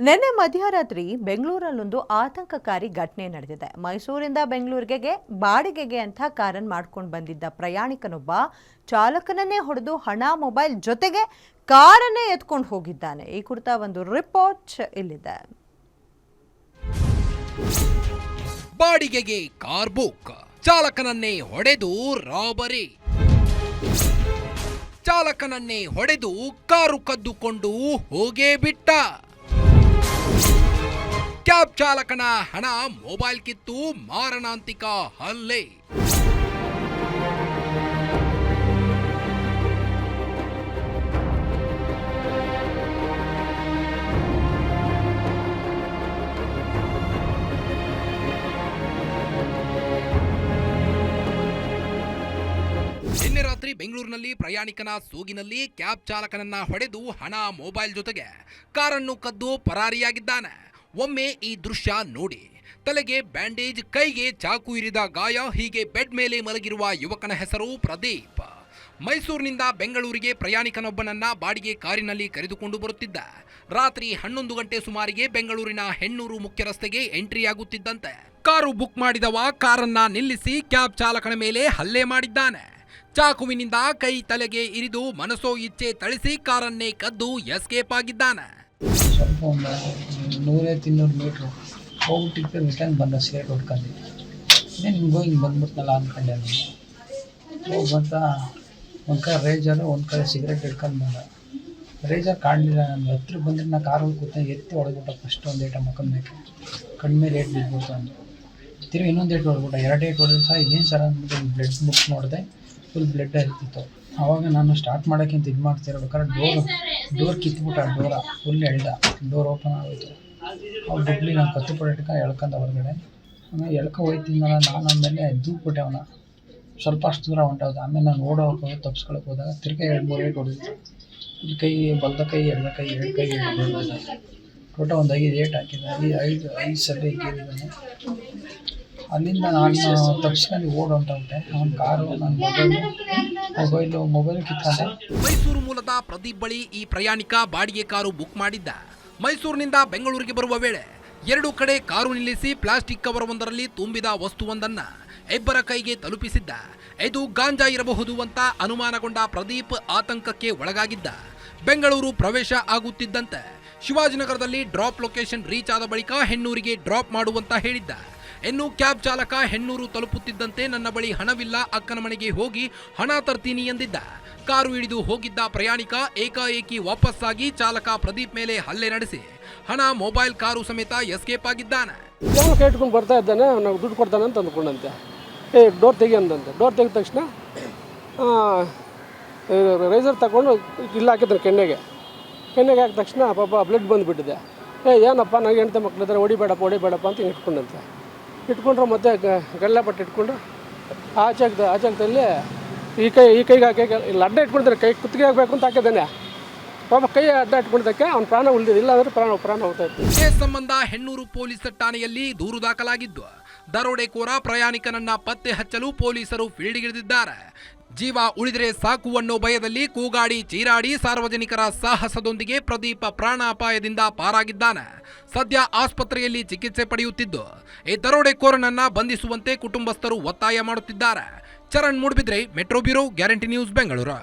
ನಿನ್ನೆ ಮಧ್ಯರಾತ್ರಿ ಬೆಂಗಳೂರಲ್ಲೊಂದು ಆತಂಕಕಾರಿ ಘಟನೆ ನಡೆದಿದೆ. ಮೈಸೂರಿಂದ ಬೆಂಗಳೂರಿಗೆ ಬಾಡಿಗೆಗೆ ಅಂತ ಕಾರನ್ನು ಮಾಡ್ಕೊಂಡು ಬಂದಿದ್ದ ಪ್ರಯಾಣಿಕನೊಬ್ಬ ಚಾಲಕನನ್ನೇ ಹೊಡೆದು ಹಣ, ಮೊಬೈಲ್ ಜೊತೆಗೆ ಕಾರನ್ನೇ ಎತ್ಕೊಂಡು ಹೋಗಿದ್ದಾನೆ. ಈ ಕುರಿತ ಒಂದು ರಿಪೋರ್ಟ್ ಇಲ್ಲಿದೆ. ಬಾಡಿಗೆಗೆ ಕಾರ್ ಬುಕ್, ಚಾಲಕನನ್ನೇ ಹೊಡೆದು ರಾಬರಿ. ಚಾಲಕನನ್ನೇ ಹೊಡೆದು ಕಾರು ಕದ್ದುಕೊಂಡು ಹೋಗೇ ಬಿಟ್ಟ. ಕ್ಯಾಬ್ ಚಾಲಕನ ಹಣ, ಮೊಬೈಲ್ ಕಿತ್ತು ಮಾರಣಾಂತಿಕ ಹಲ್ಲೆ. ನಿನ್ನೆ ರಾತ್ರಿ ಬೆಂಗಳೂರಿನಲ್ಲಿ ಪ್ರಯಾಣಿಕನ ಸೋಗಿನಲ್ಲಿ ಕ್ಯಾಬ್ ಚಾಲಕನನ್ನ ಹೊಡೆದು ಹಣ, ಮೊಬೈಲ್ ಜೊತೆಗೆ ಕಾರನ್ನು ಕದ್ದು ಪರಾರಿಯಾಗಿದ್ದಾನೆ. ಒಮ್ಮೆ ಈ ದೃಶ್ಯ ನೋಡಿ. ತಲೆಗೆ ಬ್ಯಾಂಡೇಜ್, ಕೈಗೆ ಚಾಕು ಇರಿದ ಗಾಯ. ಹೀಗೆ ಬೆಡ್ ಮೇಲೆ ಮಲಗಿರುವ ಯುವಕನ ಹೆಸರು ಪ್ರದೀಪ್. ಮೈಸೂರಿನಿಂದ ಬೆಂಗಳೂರಿಗೆ ಪ್ರಯಾಣಿಕನೊಬ್ಬನನ್ನ ಬಾಡಿಗೆ ಕಾರಿನಲ್ಲಿ ಕರೆದುಕೊಂಡು ಬರುತ್ತಿದ್ದ. ರಾತ್ರಿ 11 ಗಂಟೆ ಸುಮಾರಿಗೆ ಬೆಂಗಳೂರಿನ ಹೆಣ್ಣೂರು ಮುಖ್ಯ ರಸ್ತೆಗೆ ಎಂಟ್ರಿಯಾಗುತ್ತಿದ್ದಂತೆ ಕಾರು ಬುಕ್ ಮಾಡಿದವ ಕಾರನ್ನ ನಿಲ್ಲಿಸಿ ಕ್ಯಾಬ್ ಚಾಲಕನ ಮೇಲೆ ಹಲ್ಲೆ ಮಾಡಿದ್ದಾನೆ. ಚಾಕುವಿನಿಂದ ಕೈ, ತಲೆಗೆ ಇರಿದು ಮನಸೋ ಇಚ್ಛೆ ಥಳಿಸಿ ಕಾರನ್ನೇ ಕದ್ದು ಎಸ್ಕೇಪ್ ಆಗಿದ್ದಾನೆ. ಸ್ವಲ್ಪ ಒಂದು 100-300 ಮೀಟ್ರು ಹೋಗ್ಬಿಟ್ಟಿದ್ದು ರಿಟರ್ನ್ ಬಂದ ಸಿಗರೇಟ್ ಹೊಡ್ಕೊಂಡು ಹಿಂಗೆ ಬಂದ್ಬಿಟ್ನಲ್ಲ ಅಂದ್ಕೊಂಡೆ. ಹೋಗಿ ಬರ್ತಾ ಒಂದು ಕಡೆ ರೇಜರು, ಒಂದು ಕಡೆ ಸಿಗರೇಟ್ ಹಿಡ್ಕೊಂಡು ಬಂದ. ರೇಜರ್ ಕಾಣಲಿಲ್ಲ. ನಾನು ಹತ್ರ ಬಂದರೆ ನಾ ಕಾರಲ್ಲಿ ಕೂತ್ಕೊಂಡು ಎತ್ತಿ ಹೊಡೆದ್ಬಿಟ್ಟ. ಫಸ್ಟ್ ಒಂದು ಏಟ ಮಕ್ಕದ ಮೇಲೆ ಕಡಿಮೆ ರೇಟ್ ಬಿದ್ಬಿಡ್ತು ಅಂದು. ತಿರುಗಿ ಇನ್ನೊಂದು ಏಟು ಹೊಡೆದ್ಬಿಟ್ಟ. 2 ಏಟು ಹೊಡೆದು ಸಹ ಇದೇನು ಸರ್ ಅಂದ್ಬಿಟ್ಟು ಬ್ಲಡ್ ಬುಕ್ ನೋಡಿದೆ. ಫುಲ್ ಬ್ಲಡ್ ಹರಿತಿತ್ತು. ಆವಾಗ ನಾನು ಸ್ಟಾರ್ಟ್ ಮಾಡೋಕ್ಕಿಂತ ಇದು ಮಾಡ್ತಿರ್ಬೇಕಾದ್ರೆ ಡೋರ್ ಕಿತ್ಬಿಟ್ಟ. ಡೋರ ಫುಲ್ ಎಳ್ದ. ಡೋರ್ ಓಪನ್ ಆಗೋಯ್ತು. ಅವ್ರು ಬಿಡ್ಲಿ. ನಾನು ಕತ್ತು ಪಡಿಟ್ಕೊಂಡು ಎಳ್ಕೊಂಡು ಹೊರಗಡೆ ಆಮೇಲೆ ಎಳ್ಕೊ ಹೋಯ್ತಿದ್ನಲ್ಲ. ನಾನು ಆಮೇಲೆ ದೂಕ್ಬಿಟ್ಟೆ ಅವನ. ಸ್ವಲ್ಪ ಅಷ್ಟು ದೂರ ಹೊಂಟೋದು. ಆಮೇಲೆ ನಾನು ಓಡೋಕೆ ತಪ್ಸ್ಕೊಳಕ್ಕೆ ಹೋದಾಗ ತಿರ್ಗಿ 2-3 ಏಟು ಹೊಡೆದಿತ್ತು. ಇಲ್ಲಿ ಕೈ, ಬಲ್ದ ಕೈ, ಎಡದ ಕೈ, 2 ಕೈ ಹೊಡೆದಿದ್ದಾನೆ. ಟೋಟ ಒಂದು 5 ಏಟು ಹಾಕಿದ್ದೆ. 5 ಸಲ ಇಕ್ಕಿದ್ದಾನೆ. ಅಲ್ಲಿಂದ ನಾನು ತಪ್ಸ್ಕೊಂಡು ಹೊಂಟೋಗ್ಬಿಟ್ಟೆ. ಅವನ ಕಾರು, ನನ್ನ ಮೊಬೈಲು ಕಿತ್ಕೊಂಡೆ. ಮೈಸೂರು ಮೂಲದ ಪ್ರದೀಪ್ ಬಳಿ ಈ ಪ್ರಯಾಣಿಕ ಬಾಡಿಗೆ ಕಾರು ಬುಕ್ ಮಾಡಿದ್ದ. ಮೈಸೂರಿನಿಂದ ಬೆಂಗಳೂರಿಗೆ ಬರುವ ವೇಳೆ 2 ಕಡೆ ಕಾರು ನಿಲ್ಲಿಸಿ ಪ್ಲಾಸ್ಟಿಕ್ ಕವರ್ ಒಂದರಲ್ಲಿ ತುಂಬಿದ ವಸ್ತುವೊಂದನ್ನ ಇಬ್ಬರ ಕೈಗೆ ತಲುಪಿಸಿದ್ದ. ಇದು ಗಾಂಜಾ ಇರಬಹುದು ಅಂತ ಅನುಮಾನಗೊಂಡ ಪ್ರದೀಪ್ ಆತಂಕಕ್ಕೆ ಒಳಗಾಗಿದ್ದ. ಬೆಂಗಳೂರು ಪ್ರವೇಶ ಆಗುತ್ತಿದ್ದಂತೆ ಶಿವಾಜಿನಗರದಲ್ಲಿ ಡ್ರಾಪ್ ಲೊಕೇಶನ್ ರೀಚ್ ಆದ ಬಳಿಕ ಹೆಣ್ಣೂರಿಗೆ ಡ್ರಾಪ್ ಮಾಡುವಂತ ಹೇಳಿದ್ದ. ಇನ್ನು ಕ್ಯಾಬ್ ಚಾಲಕ ಹೆಣ್ಣೂರು ತಲುಪುತ್ತಿದ್ದಂತೆ ನನ್ನ ಬಳಿ ಹಣವಿಲ್ಲ, ಅಕ್ಕನ ಮನೆಗೆ ಹೋಗಿ ಹಣ ತರ್ತೀನಿ ಎಂದಿದ್ದ. ಕಾರು ಹಿಡಿದು ಹೋಗಿದ್ದ ಪ್ರಯಾಣಿಕ ಏಕಾಏಕಿ ವಾಪಸ್ಸಾಗಿ ಚಾಲಕ ಪ್ರದೀಪ್ ಮೇಲೆ ಹಲ್ಲೆ ನಡೆಸಿ ಹಣ, ಮೊಬೈಲ್, ಕಾರು ಸಮೇತ ಎಸ್ಕೇಪ್ ಆಗಿದ್ದಾನೆ. ಕೈ ಇಟ್ಕೊಂಡು ಬರ್ತಾ ಇದ್ದಾನೆ. ನಾವು ದುಡ್ಡು ಕೊಡ್ತಾನೆ ಅಂತ ಅಂದ್ಕೊಂಡಂತೆ. ಡೋರ್ ತೆಗಿ ಅಂದಂತೆ. ಡೋರ್ ತೆಗೆದ ತಕ್ಷಣ ರೈಸರ್ ತಗೊಂಡು ಇಲ್ಲ ಹಾಕಿದ್ರೆ ಕೆನ್ನೆಗೆ ಹಾಕಿದ ತಕ್ಷಣ ಪಾಪ ಬ್ಲಡ್ ಬಂದುಬಿಟ್ಟಿದೆ. ಏನಪ್ಪ ನನಗೆ ಹೆಂಡತಿ ಮಕ್ಕಳಿದ್ದಾರೆ, ಹೊಡಿಬೇಡಪ್ಪ ಅಂತ ಇಟ್ಕೊಂಡ್ರೆ ಮತ್ತೆ ಗಲ್ಲಾಪಟ್ಟು ಇಟ್ಕೊಂಡು ಆಚಾಗದಲ್ಲಿ ಈ ಕೈಗೆ ಹಾಕಿ ಇಲ್ಲಿ ಅಡ್ಡ ಇಟ್ಕೊಂಡಿದ್ದಾರೆ. ಕೈ ಕುತ್ತಿಗೆ ಆಗಬೇಕು ಅಂತ ಹಾಕಿದ್ದಾನೆ. ಪಾಪ ಕೈ ಅಡ್ಡ ಇಟ್ಕೊಂಡಿದ್ದಕ್ಕೆ ಅವ್ನ ಪ್ರಾಣ ಉಳಿದಿದೆ. ಇಲ್ಲ ಅಂದರೆ ಪ್ರಾಣ ಹೋಗ್ತಾ ಇತ್ತು. ಕೇಸ್ ಸಂಬಂಧ ಹೆಣ್ಣೂರು ಪೊಲೀಸ್ ಠಾಣೆಯಲ್ಲಿ ದೂರು ದಾಖಲಾಗಿದ್ದು ದರೋಡೆಕೋರ ಪ್ರಯಾಣಿಕನನ್ನ ಪತ್ತೆ ಹಚ್ಚಲು ಪೊಲೀಸರು ಫೀಲ್ಡ್ಗಿಳಿದಿದ್ದಾರೆ. ಜೀವ ಉಳಿದರೆ ಸಾಕು ಅನ್ನೋ ಭಯದಲ್ಲಿ ಕೂಗಾಡಿ ಚೀರಾಡಿ ಸಾರ್ವಜನಿಕರ ಸಾಹಸದೊಂದಿಗೆ ಪ್ರದೀಪ ಪ್ರಾಣಾಪಾಯದಿಂದ ಪಾರಾಗಿದ್ದಾನೆ. ಸದ್ಯ ಆಸ್ಪತ್ರೆಯಲ್ಲಿ ಚಿಕಿತ್ಸೆ ಪಡೆಯುತ್ತಿದ್ದು ಈ ದರೋಡೆಕೋರನನ್ನ ಬಂಧಿಸುವಂತೆ ಕುಟುಂಬಸ್ಥರು ಒತ್ತಾಯ ಮಾಡುತ್ತಿದ್ದಾರೆ. Charan Moodbidri, metro bureau, guarantee news, Bengaluru.